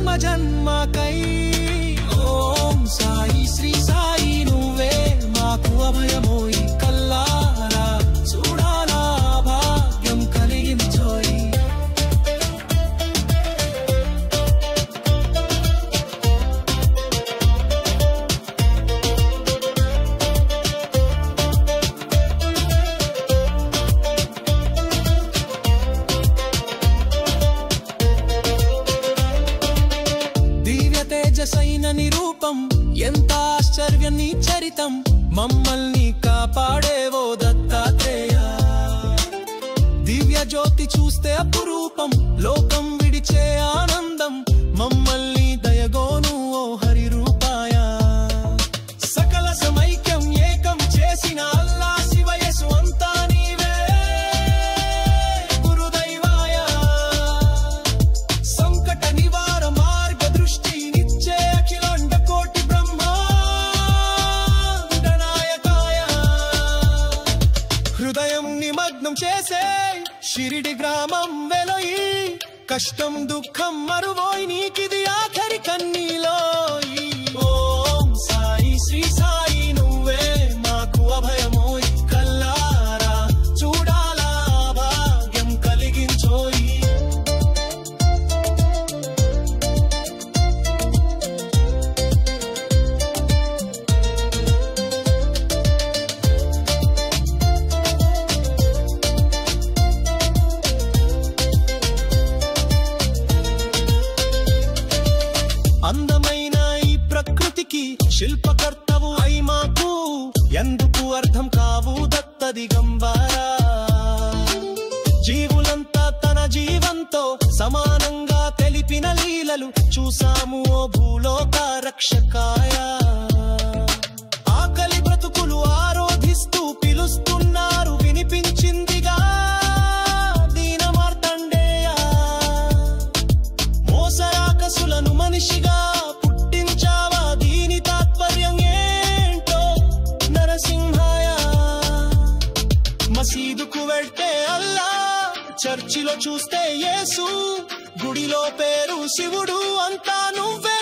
జన్మ జన్మకై ఓం సాయి శ్రీ సాయి నువ్వే మాకు అభయమోయి కల్లారా చూడాలా భాగ్యం కలిగించోయి తేజసైన నిరూపం ఎంత ఆశ్చర్య నీ చరితం మమ్మల్ని కాపాడేవో దత్తాత్రేయ దివ్య జ్యోతి చూస్తే అపురూపం లోకం విడిచే ఆనందం మమ్మల్ని దయగోను ఓ హరి రూపాయ సకల సమైక్యం ఏకం చేసిన అల్లా శివయసు అంతా నీవే గురుదైవాయ సంకట నివార మార్గ దృష్టి హృదయం నిమగ్నం చేసే షిరిడి గ్రామం వెలోయి కష్టం దుఃఖం మరువోయి నీకిది ఆఖరి కన్నీలోయి ఓం సాయి శ్రీ సాయి నువ్వే మాకు అభయమోయి కల్లారా చూడాలా భాగ్యం కలిగించోయి అందమైన ఈ ప్రకృతికి శిల్పకర్తవు అయి మాకు ఎందుకు అర్థం కావు దత్త దిగంబరా జీవులంతా తన జీవంతో సమానంగా తెలిపిన లీలలు చూసాము ఓ భూలోక రక్షకాయ ఆకలి బ్రతుకులు ఆరోధిస్తూ పిలుస్తున్నారు వినిపించిందిగా దీన మార్తండేయ మోసరాకసులను మనిషిగా పుట్టించావా దీని తాత్పర్యం ఏంటో నరసింహాయ మసీదుకు వెళ్తే అల్లా చర్చిలో చూస్తే యేసు గుడిలో పేరు శివుడు అంతా నువ్వే